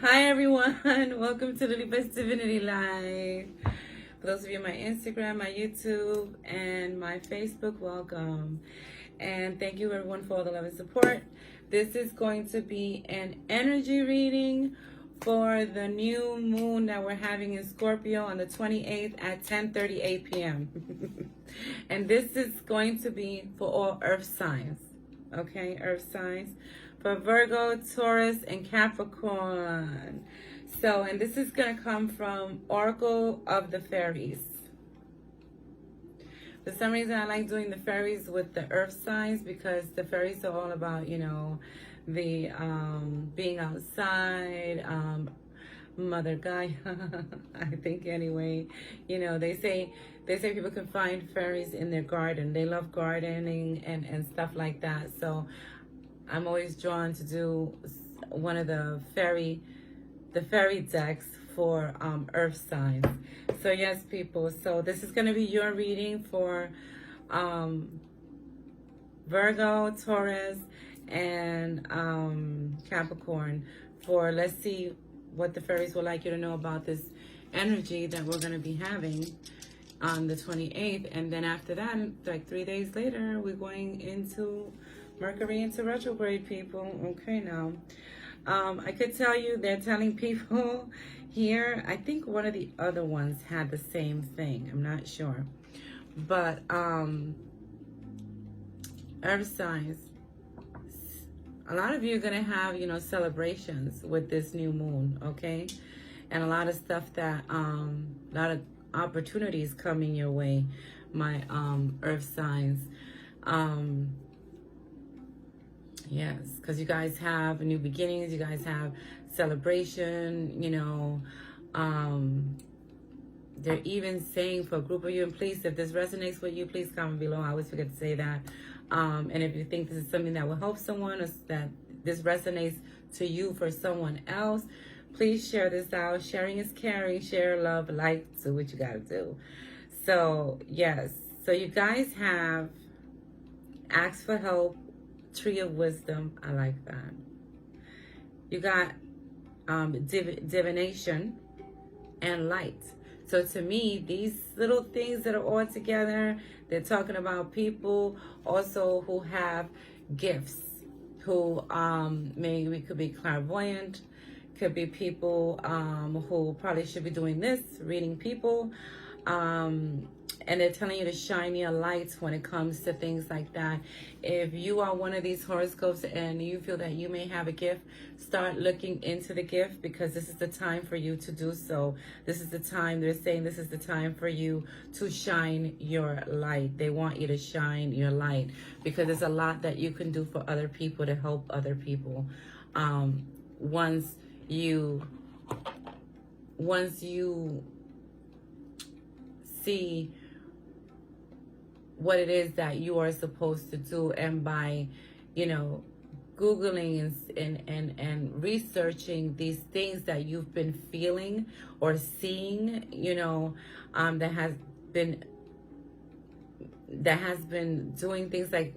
Hi everyone, welcome to LilybetO Divinity Live. For those of you on my Instagram, my YouTube, and my Facebook, welcome. And thank you everyone for all the love and support. This is going to be an energy reading for the new moon that we're having in Scorpio on the 28th at 10:38 p.m. And this is going to be for all earth signs. Okay, earth signs. For Virgo, Taurus, and Capricorn. So, and this is going to come from Oracle of the Fairies. For some reason, I like doing the fairies with the earth signs because the fairies are all about, you know, the being outside, Mother Gaia, I think anyway. You know, they say people can find fairies in their garden. They love gardening and stuff like that. So I'm always drawn to do one of the fairy decks for earth signs. So yes, people, so this is going to be your reading for Virgo, Taurus, and Capricorn. For, let's see what the fairies would like you to know about this energy that we're going to be having on the 28th. And then after that, like 3 days later, we're going into Mercury into retrograde, people. Okay, now. I could tell you they're telling people here, I think one of the other ones had the same thing. I'm not sure. But earth signs, a lot of you are going to have, you know, celebrations with this new moon, okay? And a lot of stuff that, a lot of opportunities coming your way, my earth signs. Yes, because you guys have new beginnings, you guys have celebration, you know. They're even saying for a group of you, and please, if this resonates with you, please comment below. I always forget to say that. And if you think this is something that will help someone, or that this resonates to you for someone else, please share this out. Sharing is caring. Share, love, like, do what you got to do. So, yes. So you guys have asked for help. Tree of Wisdom, I like that. You got divination and light. So to me, these little things that are all together, they're talking about people also who have gifts, who maybe could be clairvoyant, could be people who probably should be doing this, reading people. And they're telling you to shine your lights when it comes to things like that. If you are one of these horoscopes and you feel that you may have a gift, start looking into the gift, because this is the time for you to do so. This is the time, they're saying this is the time for you to shine your light. They want you to shine your light because there's a lot that you can do for other people to help other people. Once you see what it is that you are supposed to do, and by, you know, Googling and researching these things that you've been feeling or seeing, you know, that has been doing things like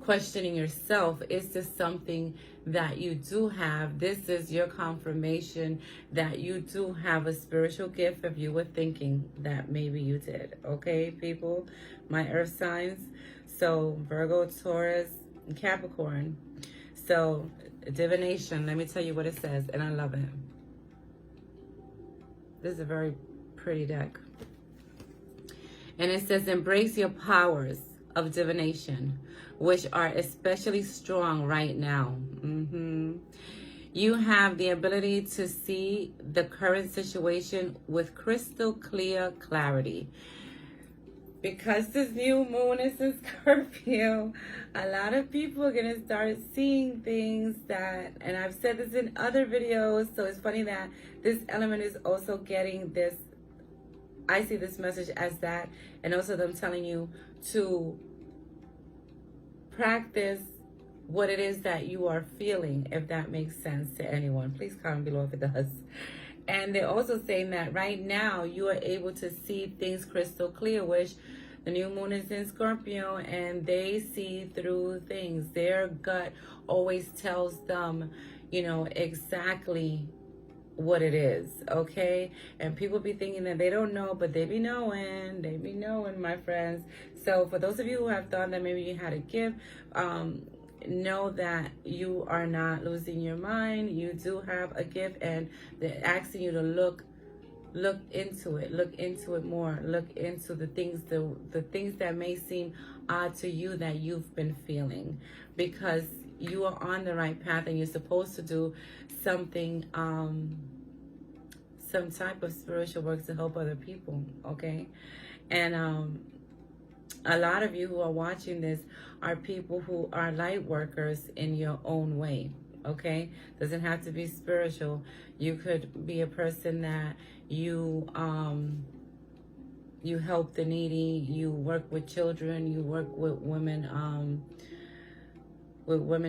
questioning yourself. Is this something that you do have? This is your confirmation that you do have a spiritual gift, if you were thinking that maybe you did. Okay, people, my earth signs. So Virgo, Taurus, and Capricorn. So divination, let me tell you what it says, and I love it. This is a very pretty deck. And it says, embrace your powers of divination, which are especially strong right now. You have the ability to see the current situation with crystal clear clarity. Because this new moon is in Scorpio, a lot of people are going to start seeing things that, and I've said this in other videos, so it's funny that this element is also getting this. I see this message as that, and also them telling you to practice what it is that you are feeling, if that makes sense to anyone. Please comment below if it does. And they're also saying that right now you are able to see things crystal clear, which the new moon is in Scorpio, and they see through things. Their gut always tells them, exactly what it is, okay? And people be thinking that they don't know, but they be knowing, my friends. So for those of you who have thought that maybe you had a gift, know that you are not losing your mind. You do have a gift, and they're asking you to look into it more, look into the things that may seem odd to you that you've been feeling, because you are on the right path and you're supposed to do something, some type of spiritual work to help other people, okay? And a lot of you who are watching this are people who are light workers in your own way, okay? Doesn't have to be spiritual. You could be a person that you help the needy, you work with children, you work with women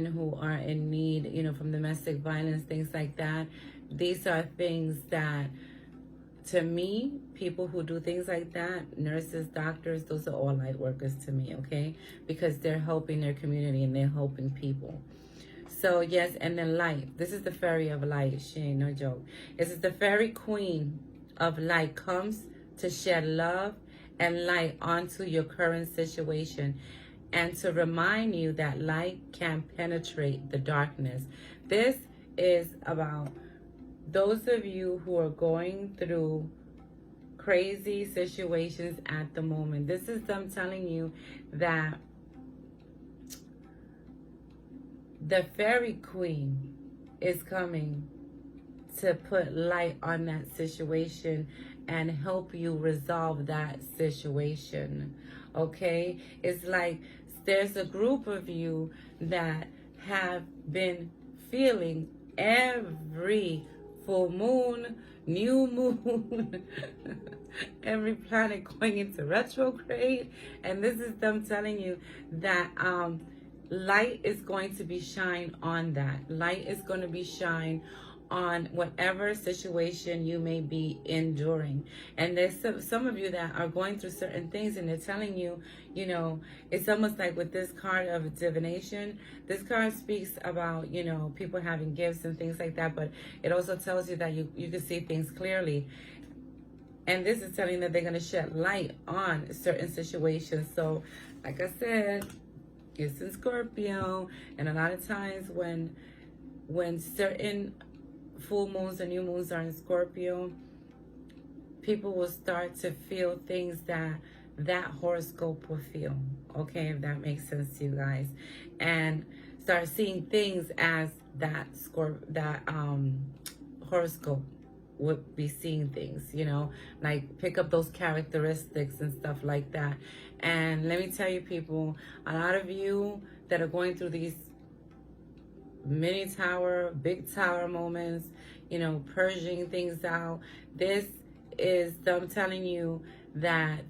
who are in need, from domestic violence, things like that. These are things that, to me, people who do things like that, nurses, doctors, those are all light workers to me, okay? Because they're helping their community and they're helping people. So, yes, and then light. This is the fairy of light. She ain't no joke. This is the fairy queen of light, comes to shed love and light onto your current situation and to remind you that light can penetrate the darkness. This is about those of you who are going through crazy situations at the moment. This is them telling you that the fairy queen is coming to put light on that situation and help you resolve that situation, okay? It's like there's a group of you that have been feeling every full moon, new moon, every planet going into retrograde, and this is them telling you that light is going to be shine on that. Light is going to be shine on whatever situation you may be enduring. And there's some of you that are going through certain things, and they're telling you, it's almost like with this card of divination. This card speaks about, people having gifts and things like that, but it also tells you that you can see things clearly. And this is telling that they're going to shed light on certain situations. So, like I said, it's in Scorpio, and a lot of times when certain full moons and new moons are in Scorpio, people will start to feel things that horoscope will feel, okay, if that makes sense to you guys, and start seeing things as that horoscope would be seeing things, like pick up those characteristics and stuff like that. And let me tell you, people, a lot of you that are going through these mini tower, big tower moments, purging things out, this is them telling you that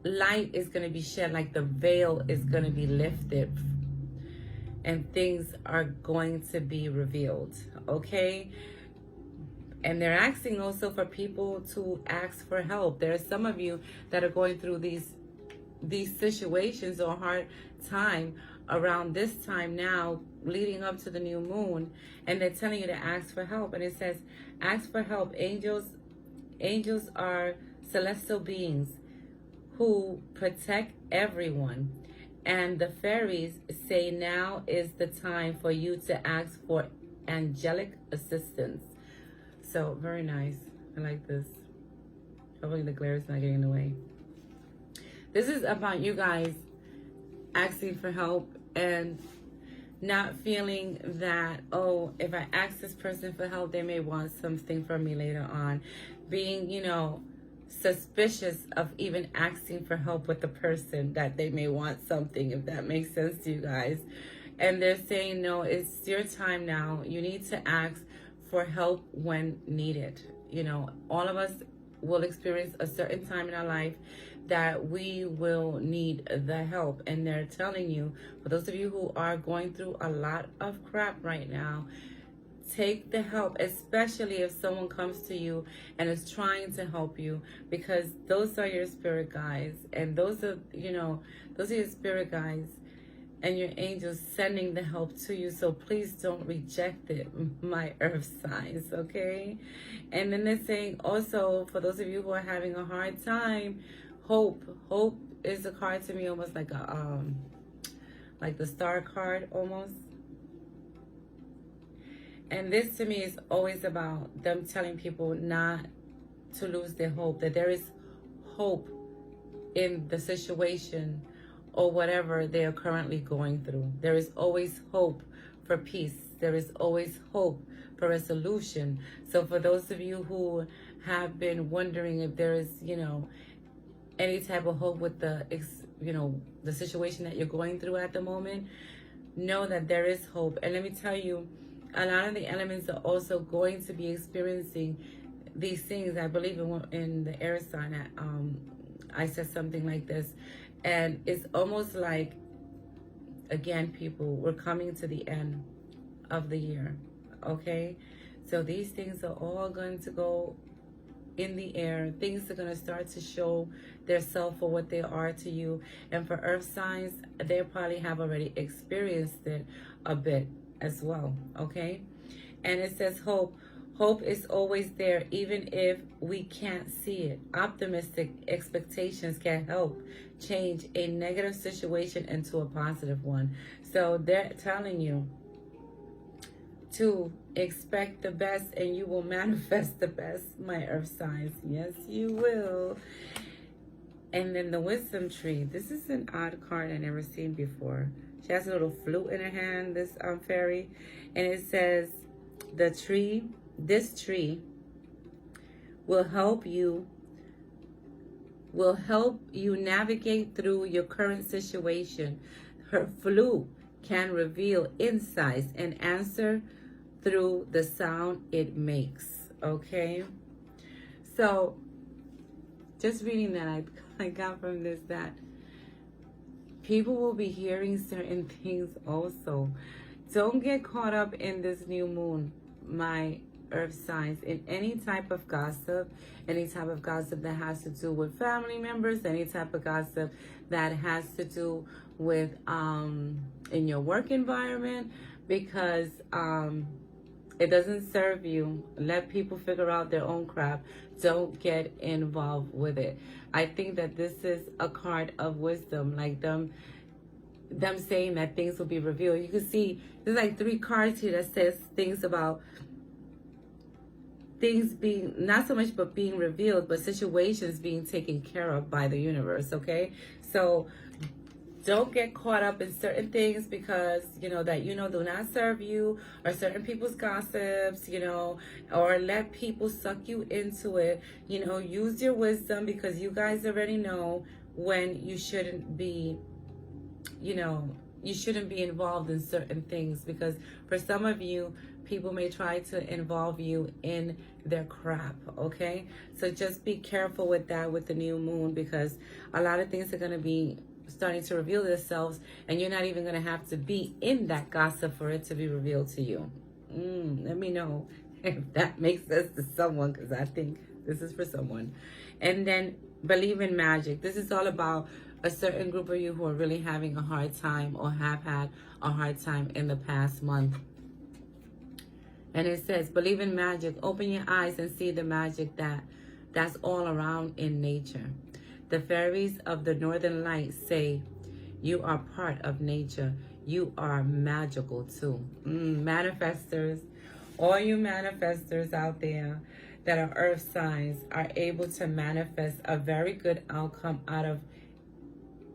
light is going to be shed, like the veil is going to be lifted and things are going to be revealed, okay? And they're asking also for people to ask for help. There are some of you that are going through these situations or hard time around this time now, leading up to the new moon, and they're telling you to ask for help. And it says, ask for help. Angels are celestial beings who protect everyone. And the fairies say now is the time for you to ask for angelic assistance. So, very nice. I like this. Hopefully the glare is not getting in the way. This is about you guys asking for help and not feeling that, oh, if I ask this person for help, they may want something from me later on. Being, suspicious of even asking for help with the person that they may want something, if that makes sense to you guys. And they're saying, no, it's your time now. You need to ask for help when needed. All of us will experience a certain time in our life that we will need the help. And they're telling you, for those of you who are going through a lot of crap right now, take the help, especially if someone comes to you and is trying to help you, because those are your spirit guides. And those are your spirit guides and your angels sending the help to you. So please don't reject it, my earth signs, okay? And then they're saying also, for those of you who are having a hard time, hope. Hope is a card to me almost like the star card almost. And this to me is always about them telling people not to lose their hope, that there is hope in the situation or whatever they are currently going through. There is always hope for peace. There is always hope for resolution. So for those of you who have been wondering if there is, any type of hope with the situation that you're going through at the moment, know that there is hope. And let me tell you, a lot of the elements are also going to be experiencing these things. I believe in the air sign, I said something like this, and it's almost like, again, people, we're coming to the end of the year, okay? So these things are all going to go in the air. Things are going to start to show their self for what they are to you. And for earth signs, they probably have already experienced it a bit as well, okay? And it says hope. Hope is always there, even if we can't see it. Optimistic expectations can help change a negative situation into a positive one. So they're telling you to expect the best, and you will manifest the best, my earth signs. Yes, you will. And then the wisdom tree. This is an odd card I never seen before. She has a little flute in her hand, this fairy. And it says, this tree will help you navigate through your current situation. Her flute can reveal insights and answer through the sound it makes. Okay, so just reading that, I got from this that people will be hearing certain things also. Don't get caught up in this new moon, my earth signs, in any type of gossip that has to do with family members, any type of gossip that has to do with in your work environment, because it doesn't serve you. Let people figure out their own crap. Don't get involved with it. I think that this is a card of wisdom, like them saying that things will be revealed. You can see there's like 3 cards here that says things about things being, not so much but being revealed, but situations being taken care of by the universe, okay? So don't get caught up in certain things because, do not serve you, or certain people's gossips, or let people suck you into it. Use your wisdom, because you guys already know when you shouldn't be, you shouldn't be involved in certain things, because for some of you, people may try to involve you in their crap, okay? So just be careful with that with the new moon, because a lot of things are going to be starting to reveal themselves, and you're not even going to have to be in that gossip for it to be revealed to you. Let me know if that makes sense to someone, because I think this is for someone. And then believe in magic. This is all about a certain group of you who are really having a hard time, or have had a hard time in the past month. And it says, believe in magic. Open your eyes and see the magic that's all around in nature. The fairies of the northern lights say you are part of nature. You are magical too. Manifestors, all you manifestors out there that are earth signs are able to manifest a very good outcome out of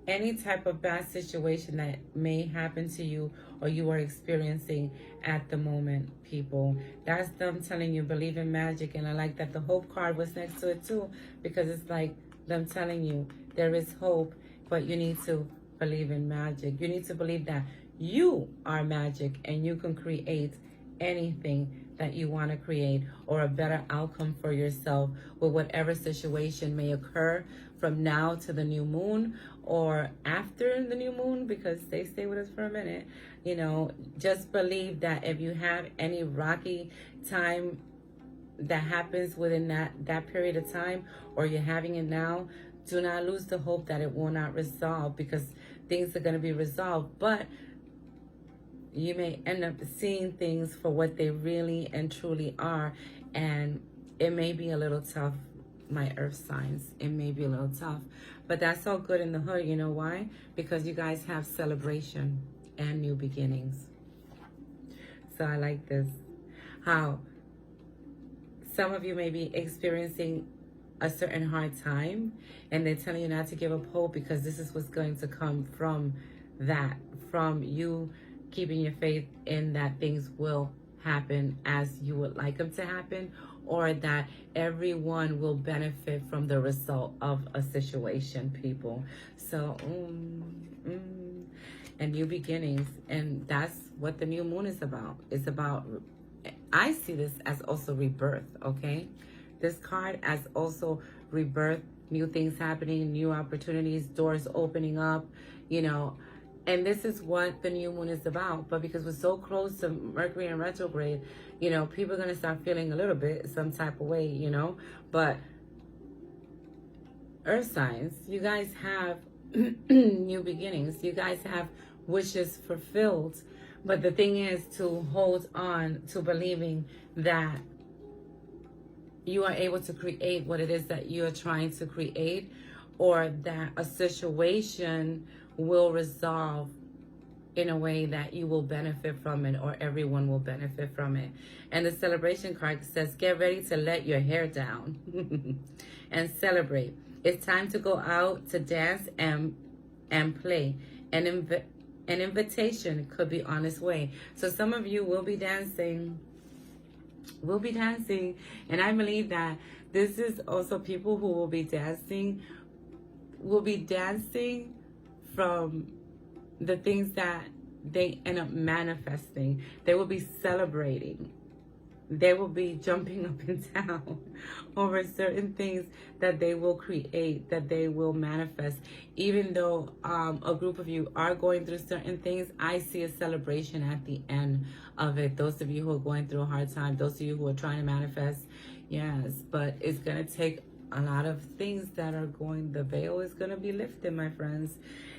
any type of bad situation that may happen to you or you are experiencing at the moment, people. That's them telling you believe in magic. And I like that the hope card was next to it too, because it's like them telling you there is hope, but you need to believe in magic. You need to believe that you are magic and you can create anything that you want to create, or a better outcome for yourself with whatever situation may occur from now to the new moon, or after the new moon, because they stay with us for a minute. Just believe that if you have any rocky time that happens within that period of time, or you're having it now, do not lose the hope that it will not resolve, because things are going to be resolved, but you may end up seeing things for what they really and truly are, and it may be a little tough, my earth signs. It may be a little tough, but that's all good in the hood. You know why? Because you guys have celebration and new beginnings. So I like this. How some of you may be experiencing a certain hard time, and they're telling you not to give up hope, because this is what's going to come from that, from you keeping your faith in that things will happen as you would like them to happen, or that everyone will benefit from the result of a situation, people. So, and new beginnings, and that's what the new moon is about. It's about, I see this as also rebirth, okay? This card as also rebirth, new things happening, new opportunities, doors opening up, you know. And this is what the new moon is about. But because we're so close to Mercury in retrograde, you know, people are going to start feeling a little bit some type of way, you know. But earth signs, you guys have new beginnings. You guys have wishes fulfilled. But the thing is to hold on to believing that you are able to create what it is that you are trying to create, or that a situation will resolve in a way that you will benefit from it, or everyone will benefit from it. And the celebration card says, get ready to let your hair down and celebrate. It's time to go out to dance and play. An invitation could be on its way. So some of you will be dancing. We'll be dancing, and I believe that this is also people who will be dancing from the things that they end up manifesting. They will be celebrating. They will be jumping up and down over certain things that they will create, that they will manifest. Even though a group of you are going through certain things, I see a celebration at the end of it. Those of you who are going through a hard time, those of you who are trying to manifest, yes, but it's going to take a lot of things that are going, the veil is going to be lifted, my friends.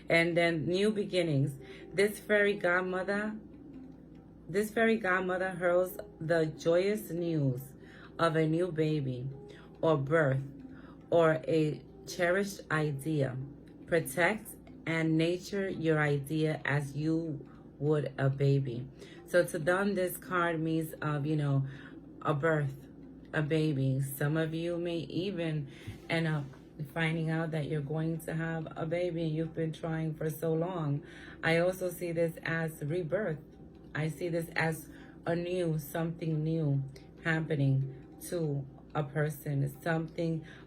And then new beginnings. This fairy godmother hurls the joyous news of a new baby or birth or a cherished idea. Protect and nurture your idea as you would a baby. So to them, this card means of, you know, a birth, a baby. Some of you may even end up finding out that you're going to have a baby and you've been trying for so long. I also see this as rebirth. I see this as something new happening to a person,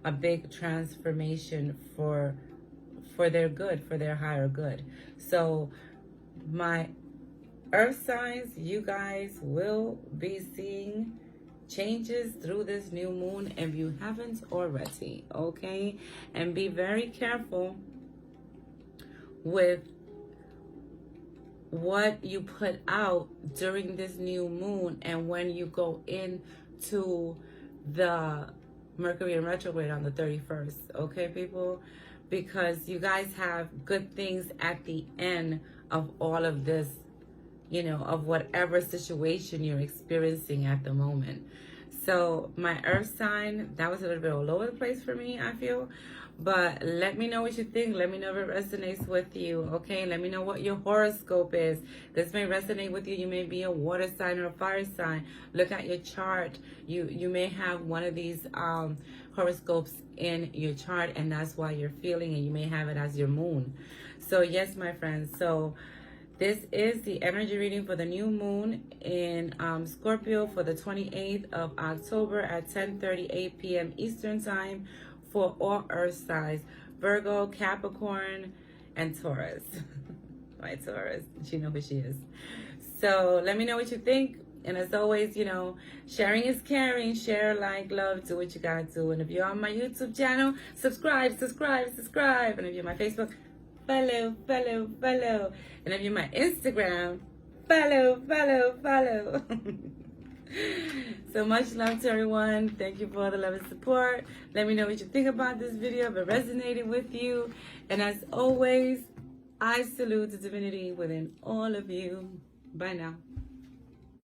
a big transformation for their good, for their higher good. So my earth signs, you guys will be seeing changes through this new moon if you haven't already, okay? And be very careful with what you put out during this new moon and when you go into the Mercury in retrograde on the 31st, okay, people? Because you guys have good things at the end of all of this, you know, of whatever situation you're experiencing at the moment. So my earth sign, that was a little bit all over the place for me, I feel. But let me know what you think. Let me know if it resonates with you, okay? Let me know what your horoscope is. This may resonate with you. You may be a water sign or a fire sign. Look at your chart. You may have one of these horoscopes in your chart, and that's why you're feeling it. You may have it as your moon. So yes, my friends. So this is the energy reading for the new moon in Scorpio for the 28th of October at 10:38 p.m. Eastern Time for all earth signs, Virgo, Capricorn, and Taurus. My Taurus, she knows who she is. So let me know what you think. And as always, you know, sharing is caring. Share, like, love, do what you gotta do. And if you're on my YouTube channel, subscribe. And if you're on my Facebook, follow. And if you're my Instagram, follow. So much love to everyone. Thank you for all the love and support. Let me know what you think about this video, if it resonated with you. And as always, I salute the divinity within all of you. Bye now.